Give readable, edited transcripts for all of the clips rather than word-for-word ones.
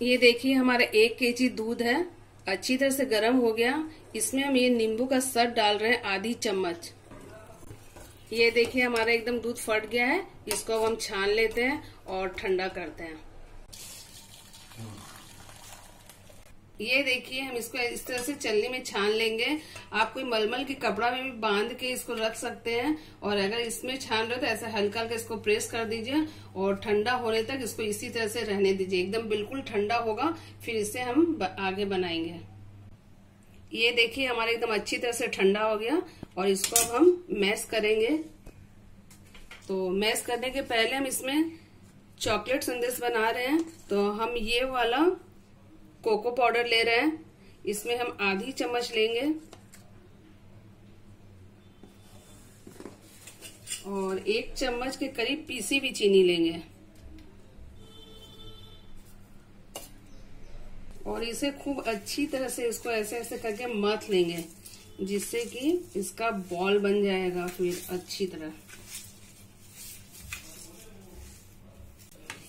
ये देखिए हमारा 1 केजी दूध है, अच्छी तरह से गर्म हो गया। इसमें हम ये नींबू का सर डाल रहे हैं, आधी चम्मच। ये देखिए हमारा एकदम दूध फट गया है। इसको अब हम छान लेते हैं और ठंडा करते हैं। ये देखिए हम इसको इस तरह से चलनी में छान लेंगे। आप कोई मलमल के कपड़ा में भी बांध के इसको रख सकते हैं, और अगर इसमें छान रहे हो तो ऐसा हल्का हल्का इसको प्रेस कर दीजिए और ठंडा होने तक इसको इसी तरह से रहने दीजिए। एकदम बिल्कुल ठंडा होगा, फिर इससे हम आगे बनाएंगे। ये देखिए हमारा एकदम अच्छी तरह से ठंडा हो गया, और इसको अब हम मैश करेंगे। तो मैश करने के पहले हम इसमें चॉकलेट संदेश बना रहे हैं, तो हम ये वाला कोको पाउडर ले रहे हैं। इसमें हम आधी चम्मच लेंगे, और 1 चम्मच के करीब पीसी हुई चीनी लेंगे, और इसे खूब अच्छी तरह से इसको ऐसे ऐसे करके मथ लेंगे, जिससे कि इसका बॉल बन जाएगा फिर अच्छी तरह।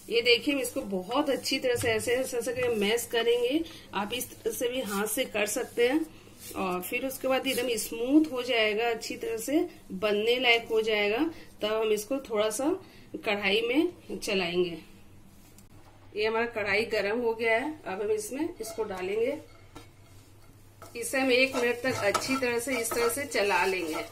ये देखिए हम इसको बहुत अच्छी तरह से ऐसे ऐसे मैश करेंगे। आप इस तरह से भी हाथ से कर सकते हैं, और फिर उसके बाद एकदम स्मूथ हो जाएगा, अच्छी तरह से बनने लायक हो जाएगा। तब हम इसको थोड़ा सा कढ़ाई में चलाएंगे। ये हमारा कढ़ाई गर्म हो गया है, अब हम इसमें इसको डालेंगे। इसे हम 1 मिनट तक अच्छी तरह से इस तरह से चला लेंगे।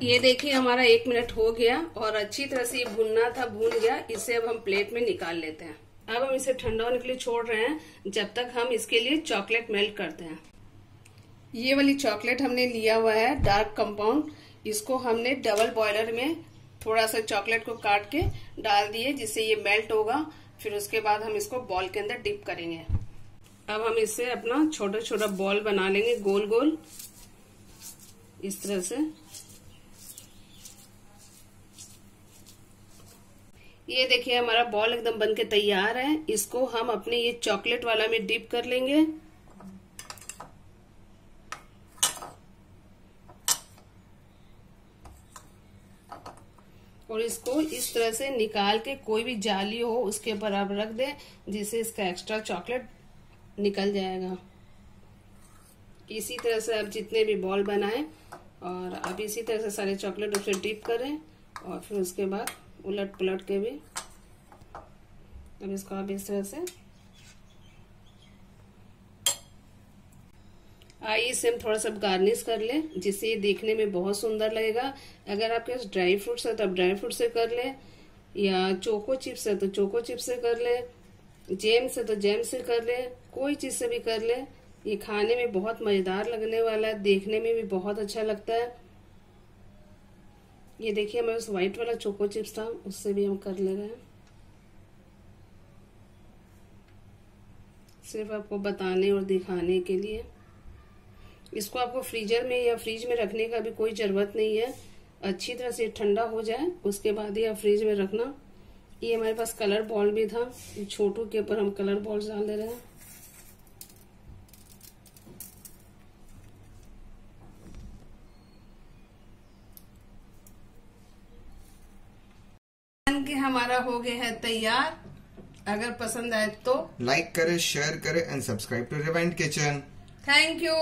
ये देखिए हमारा 1 मिनट हो गया, और अच्छी तरह से ये भुनना था भून गया। इसे अब हम प्लेट में निकाल लेते हैं। अब हम इसे ठंडा होने के लिए छोड़ रहे हैं, जब तक हम इसके लिए चॉकलेट मेल्ट करते हैं। ये वाली चॉकलेट हमने लिया हुआ है डार्क कंपाउंड। इसको हमने डबल बॉयलर में थोड़ा सा चॉकलेट को काट के डाल दिए, जिससे ये मेल्ट होगा। फिर उसके बाद हम इसको बॉल के अंदर डिप करेंगे। अब हम इससे अपना छोटा छोटा बॉल बना लेंगे, गोल गोल इस तरह से। ये देखिए हमारा बॉल एकदम बनके तैयार है। इसको हम अपने ये चॉकलेट वाला में डिप कर लेंगे। और इसको इस तरह से निकाल के कोई भी जाली हो उसके ऊपर आप रख दें, जिससे इसका एक्स्ट्रा चॉकलेट निकल जाएगा। इसी तरह से आप जितने भी बॉल बनाएं, और आप इसी तरह से सारे चॉकलेट उससे डिप करें, और फिर उसके बाद उलट पुलट के भी अब इसको आप इस तरह से आइए इसे हम थोड़ा सा गार्निश कर लें, जिससे ये देखने में बहुत सुंदर लगेगा। अगर आपके पास ड्राई फ्रूट्स है तो आप ड्राई फ्रूट से कर लें, या चोको चिप्स है तो चोको चिप्स से कर लें, जैम से तो जैम से कर लें, कोई चीज से भी कर लें। ये खाने में बहुत मजेदार लगने वाला है, देखने में भी बहुत अच्छा लगता है। ये देखिए हमारे पास व्हाइट वाला चोको चिप्स था, उससे भी हम कर ले रहे हैं, सिर्फ आपको बताने और दिखाने के लिए। इसको आपको फ्रीजर में या फ्रिज में रखने का भी कोई जरूरत नहीं है। अच्छी तरह से ठंडा हो जाए उसके बाद ही आप फ्रिज में रखना। ये हमारे पास कलर बॉल भी था, छोटू के ऊपर हम कलर बॉल डाल दे रहे हैं। के हमारा हो गया है तैयार। अगर पसंद आए तो लाइक करें, शेयर करें and subscribe to Rewind Kitchen. Thank you.